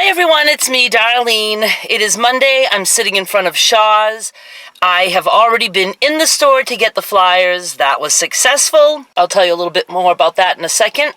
Hi everyone, it's me, Darlene. It is Monday. I'm sitting in front of Shaw's. I have already been in the store to get the flyers. That was successful. I'll tell you a little bit more about that in a second.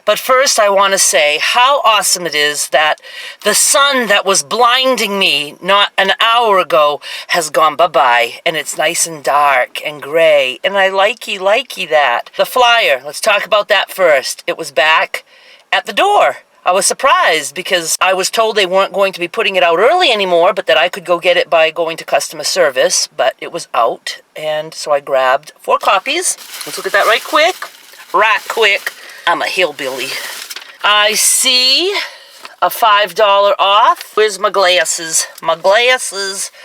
But first, I want to say how awesome it is that the sun that was blinding me not an hour ago has gone bye-bye. And it's nice and dark and gray. And I likey that. The flyer, let's talk about that first. It was back at the door. I was surprised because I was told they weren't going to be putting it out early anymore, but that I could go get it by going to customer service, but it was out, and so I grabbed 4 copies. Let's look at that right quick. I'm a hillbilly. I see a $5 off. Where's my glasses?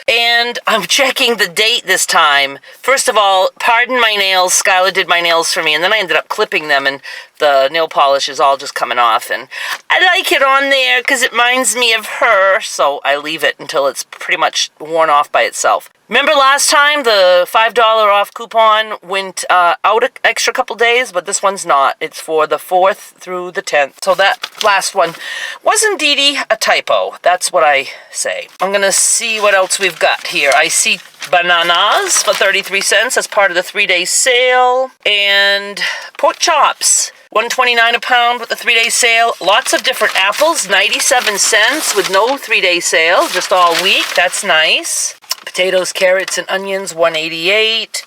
And I'm checking the date this time. First of all, pardon my nails. Skylar did my nails for me, and then I ended up clipping them, and the nail polish is all just coming off. And I like it on there because it reminds me of her, so I leave it until it's pretty much worn off by itself. Remember last time the $5 off coupon went out an extra couple days, but this one's not. It's for the 4th through the 10th. So that last one was indeed a typo. That's what I say. I'm going to see what else we've got here. I see bananas for 33 cents as part of the 3-day sale. And pork chops, $1.29 a pound with the 3-day sale. Lots of different apples, 97 cents with no 3-day sale, just all week. That's nice. Potatoes, carrots, and onions, $1.88.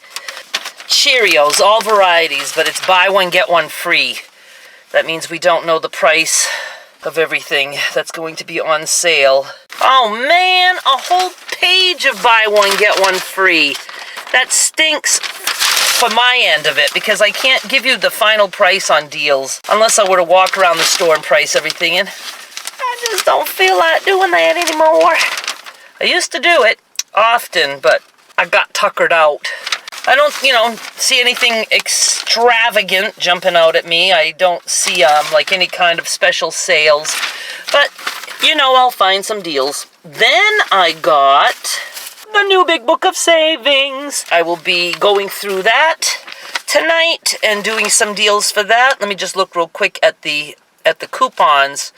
Cheerios, all varieties, but it's buy one, get one free. That means we don't know the price of everything that's going to be on sale. Oh man, a whole page of buy one, get one free. That stinks for my end of it because I can't give you the final price on deals unless I were to walk around the store and price everything in. I just don't feel like doing that anymore. I used to do it often, but I got tuckered out. I don't, see anything extravagant jumping out at me. I don't see, like any kind of special sales. But, I'll find some deals. Then I got the new Big Book of Savings. I will be going through that tonight and doing some deals for that. Let me just look real quick at the coupons.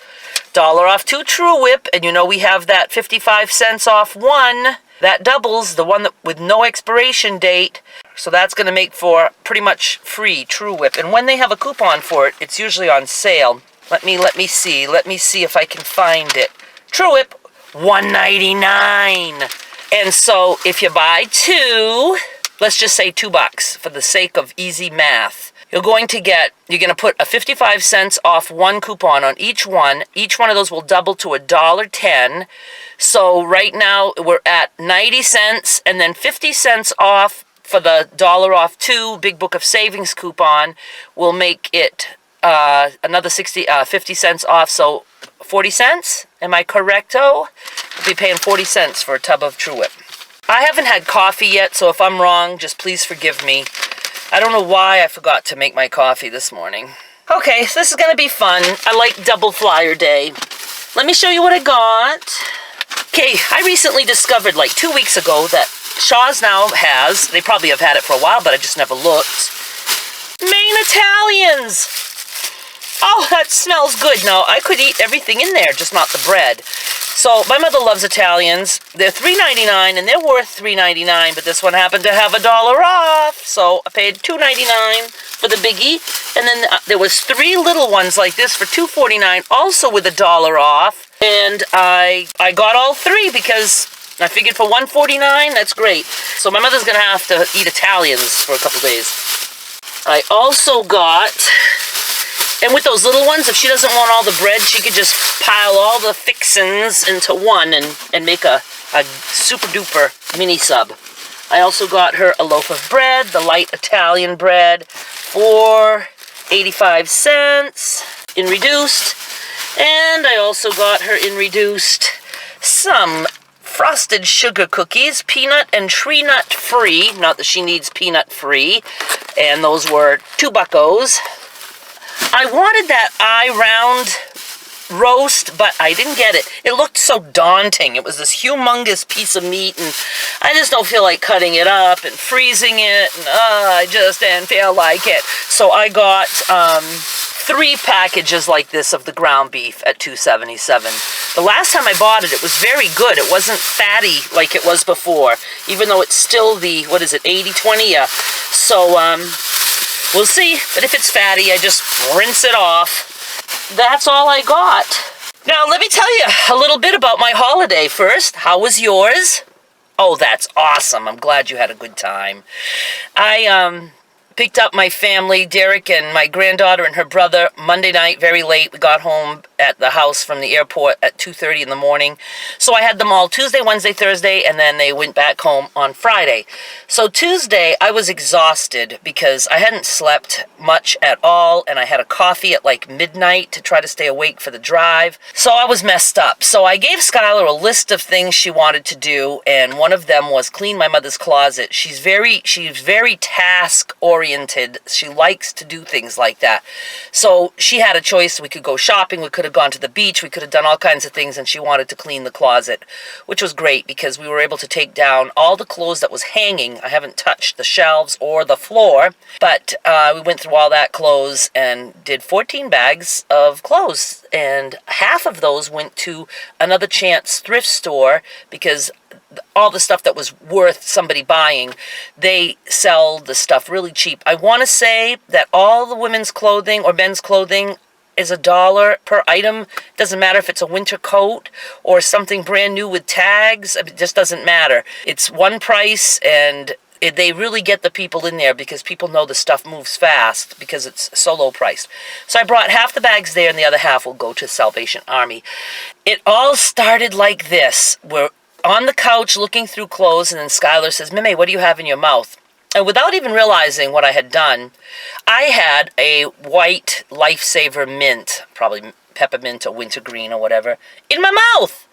$1 off 2 True Whip, and we have that 55 cents off 1. That doubles the one with no expiration date, so that's going to make for pretty much free True Whip. And when they have a coupon for it, it's usually on sale. Let me see if I can find it. True Whip, $1.99. And so if you buy 2, let's just say $2 for the sake of easy math. You're going to put a 55 cents off 1 coupon on each one. Each one of those will double to $1.10. So right now we're at 90 cents and then 50 cents off for the $1 off 2 Big Book of Savings coupon will make it another 50 cents off. So 40 cents. Am I correcto? We'll be paying 40 cents for a tub of True Whip. I haven't had coffee yet, so if I'm wrong, just please forgive me. I don't know why I forgot to make my coffee this morning. Okay, so this is going to be fun. I like double flyer day. Let me show you what I got. Okay, I recently discovered like 2 weeks ago that Shaw's now has, they probably have had it for a while, but I just never looked, Maine Italians. Oh, that smells good. Now, I could eat everything in there, just not the bread. So, my mother loves Italians. They're $3.99, and they're worth $3.99, but this one happened to have $1 off. So, I paid $2.99 for the biggie. And then there was 3 little ones like this for $2.49, also with $1 off. And I got all 3 because I figured for $1.49, that's great. So, my mother's going to have to eat Italians for a couple days. I also got... And with those little ones, if she doesn't want all the bread, she could just pile all the fixins into one and make a super-duper mini sub. I also got her a loaf of bread, the light Italian bread, for 85 cents in reduced. And I also got her in reduced some frosted sugar cookies, peanut and tree nut free. Not that she needs peanut free. And those were $2. I wanted that eye-round roast, but I didn't get it. It looked so daunting. It was this humongous piece of meat, and I just don't feel like cutting it up and freezing it, and I just didn't feel like it. So I got 3 packages like this of the ground beef at $2.77. The last time I bought it, it was very good. It wasn't fatty like it was before, even though it's still the, what is it, 80-20? Yeah. So, we'll see. But if it's fatty, I just rinse it off. That's all I got. Now, let me tell you a little bit about my holiday first. How was yours? Oh, that's awesome. I'm glad you had a good time. I, picked up my family, Derek and my granddaughter and her brother, Monday night, very late. We got home at the house from the airport at 2:30 in the morning. So I had them all Tuesday, Wednesday, Thursday, and then they went back home on Friday. So Tuesday, I was exhausted because I hadn't slept much at all, and I had a coffee at like midnight to try to stay awake for the drive. So I was messed up. So I gave Skylar a list of things she wanted to do, and one of them was clean my mother's closet. She's very task-oriented. She likes to do things like that. So she had a choice. We could go shopping. We could have gone to the beach. We could have done all kinds of things, and she wanted to clean the closet, which was great because we were able to take down all the clothes that was hanging. I haven't touched the shelves or the floor, but we went through all that clothes and did 14 bags of clothes, and half of those went to Another Chance thrift store because all the stuff that was worth somebody buying, they sell the stuff really cheap. I want to say that all the women's clothing or men's clothing is $1 per item. Doesn't matter if it's a winter coat or something brand new with tags. It just doesn't matter. It's one price, and they really get the people in there because people know the stuff moves fast because it's so low priced. So I brought half the bags there, and the other half will go to Salvation Army. It all started like this. We're on the couch looking through clothes, and then Skylar says, "Mimi, what do you have in your mouth?" And without even realizing what I had done, I had a white Lifesaver mint, probably peppermint or wintergreen or whatever, in my mouth.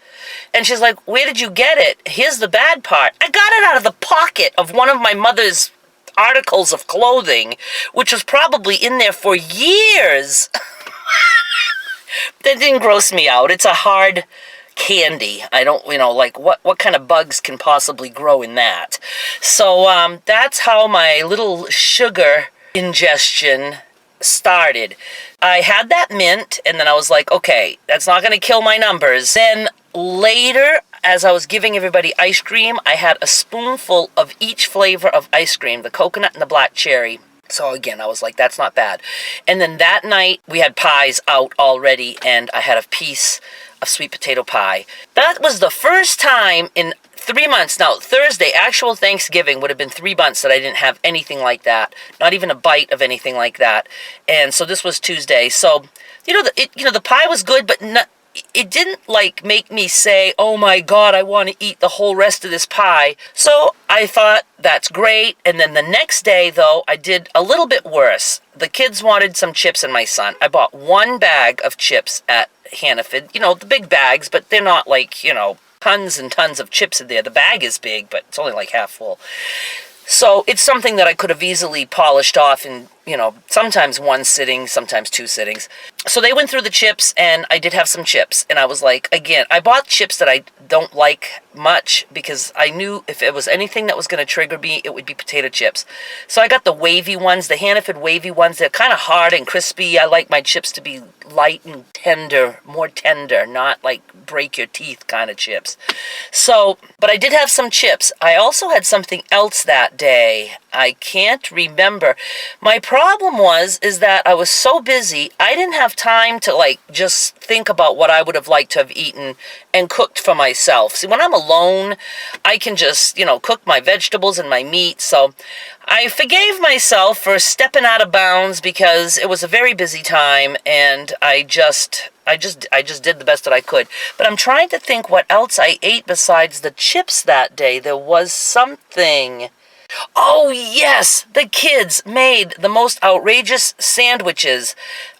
And she's like, "Where did you get it?" Here's the bad part. I got it out of the pocket of one of my mother's articles of clothing, which was probably in there for years. That didn't gross me out. It's a hard candy. I don't, like what kind of bugs can possibly grow in that? So that's how my little sugar ingestion started. I had that mint, and then I was like, okay, that's not going to kill my numbers. Then later, as I was giving everybody ice cream, I had a spoonful of each flavor of ice cream, the coconut and the black cherry. So again, I was like, that's not bad. And then that night, we had pies out already, and I had a piece of sweet potato pie. That was the first time in 3 months. Now, Thursday, actual Thanksgiving, would have been 3 months that I didn't have anything like that. Not even a bite of anything like that. And so this was Tuesday. So, the pie was good, but it didn't make me say, "Oh my God, I want to eat the whole rest of this pie." So I thought, that's great. And then the next day, though, I did a little bit worse. The kids wanted some chips, and my son. I bought 1 bag of chips at Hannaford. The big bags, but they're not tons and tons of chips in there. The bag is big, but it's only like half full. So it's something that I could have easily polished off in, sometimes 1 sitting, sometimes 2 sittings. So they went through the chips, and I did have some chips. And I was like, again, I bought chips that I don't like much because I knew if it was anything that was going to trigger me, it would be potato chips. So I got the wavy ones, the Hannaford wavy ones. They're kind of hard and crispy. I like my chips to be light and tender, more tender, not like break your teeth kind of chips. So, but I did have some chips. I also had something else that day. I can't remember. My problem is that I was so busy, I didn't have time to just think about what I would have liked to have eaten and cooked for myself. See, when I'm alone, I can just, cook my vegetables and my meat. So I forgave myself for stepping out of bounds because it was a very busy time, and I just did the best that I could. But I'm trying to think what else I ate besides the chips that day. There was something. Oh, yes! The kids made the most outrageous sandwiches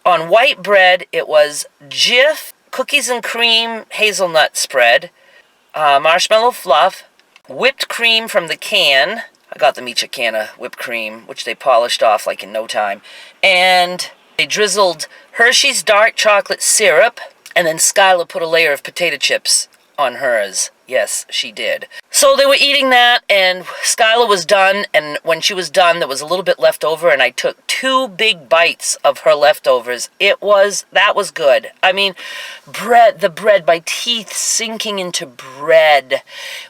on white bread. It was Jif, cookies and cream, hazelnut spread, marshmallow fluff, whipped cream from the can. I got them each a can of whipped cream, which they polished off in no time. And they drizzled Hershey's dark chocolate syrup, and then Skylar put a layer of potato chips on hers. Yes, she did. So they were eating that, and Skylar was done, and when she was done, there was a little bit left over, and I took 2 big bites of her leftovers. That was good. I mean, the bread, my teeth sinking into bread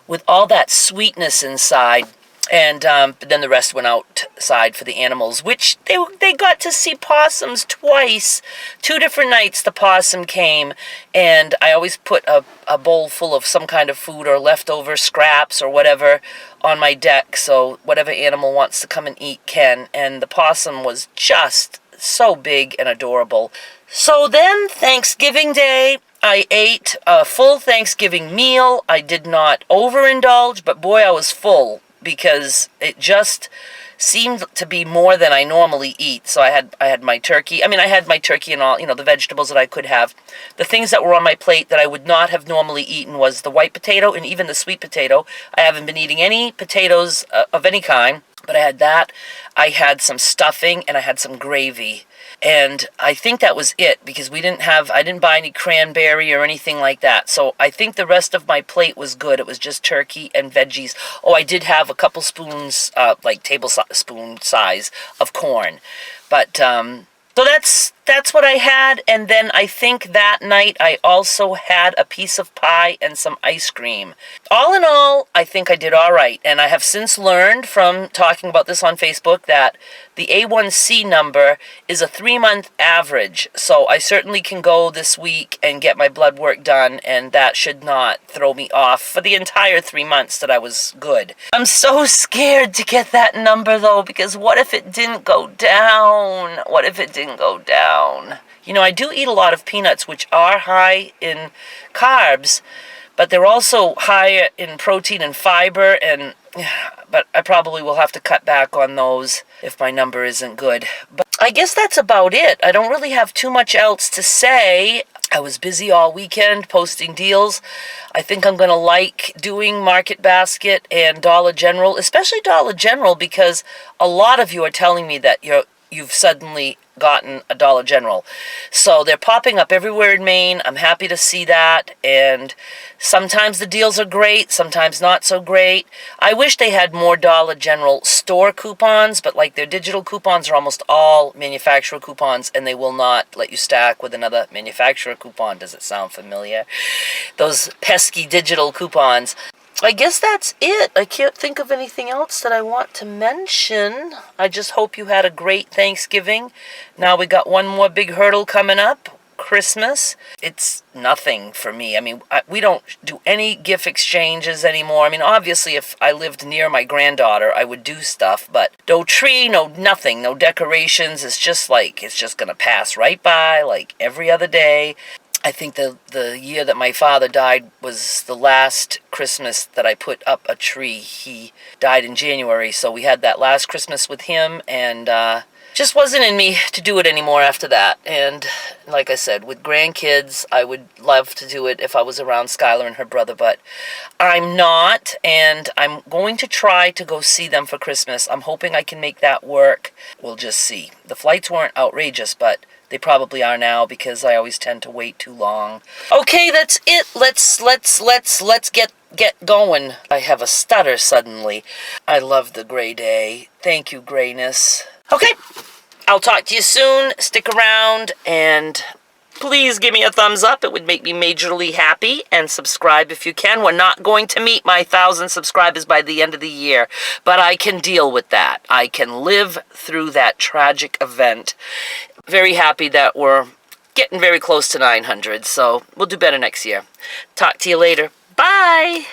with all that sweetness inside. And then the rest went outside for the animals, which they got to see possums twice. 2 different nights the possum came, and I always put a bowl full of some kind of food or leftover scraps or whatever on my deck, so whatever animal wants to come and eat can. And the possum was just so big and adorable. So then Thanksgiving Day, I ate a full Thanksgiving meal. I did not overindulge, but boy, I was full, because it just seemed to be more than I normally eat. So I had my turkey. I mean, I had my turkey and all, the vegetables that I could have. The things that were on my plate that I would not have normally eaten was the white potato and even the sweet potato. I haven't been eating any potatoes of any kind, but I had that. I had some stuffing, and I had some gravy. And I think that was it, because I didn't buy any cranberry or anything like that. So I think the rest of my plate was good. It was just turkey and veggies. Oh, I did have a couple spoons, like tablespoon size of corn. But, so that's what I had. And then I think that night I also had a piece of pie and some ice cream. All in all, I think I did all right. And I have since learned from talking about this on Facebook that the A1C number is a 3-month average. So I certainly can go this week and get my blood work done, and that should not throw me off for the entire 3 months that I was good. I'm so scared to get that number, though, because what if it didn't go down? What if it didn't go down? I do eat a lot of peanuts, which are high in carbs, but they're also high in protein and fiber, but I probably will have to cut back on those if my number isn't good. But I guess that's about it. I don't really have too much else to say. I was busy all weekend posting deals. I think I'm going to like doing Market Basket and Dollar General, especially Dollar General, because a lot of you are telling me that you've suddenly gotten a Dollar General. So they're popping up everywhere in Maine. I'm happy to see that. And sometimes the deals are great, sometimes not so great. I wish they had more Dollar General store coupons, but like their digital coupons are almost all manufacturer coupons, and they will not let you stack with another manufacturer coupon. Does it sound familiar? Those pesky digital coupons. I guess that's it. I can't think of anything else that I want to mention. I just hope you had a great Thanksgiving. Now we got one more big hurdle coming up, Christmas. It's nothing for me. I mean, we don't do any gift exchanges anymore. I mean, obviously, if I lived near my granddaughter, I would do stuff, but no tree, no nothing, no decorations. It's just going to pass right by like every other day. I think the year that my father died was the last Christmas that I put up a tree. He died in January, so we had that last Christmas with him, and just wasn't in me to do it anymore after that. And like I said, with grandkids, I would love to do it if I was around Skylar and her brother, but I'm not, and I'm going to try to go see them for Christmas. I'm hoping I can make that work. We'll just see. The flights weren't outrageous, but they probably are now, because I always tend to wait too long. Okay, that's it. Let's get going. I have a stutter suddenly. I love the gray day. Thank you, grayness. Okay, I'll talk to you soon. Stick around, and please give me a thumbs up. It would make me majorly happy. And subscribe if you can. We're not going to meet my 1,000 subscribers by the end of the year, but I can deal with that. I can live through that tragic event. Very happy that we're getting very close to 900, so we'll do better next year. Talk to you later. Bye!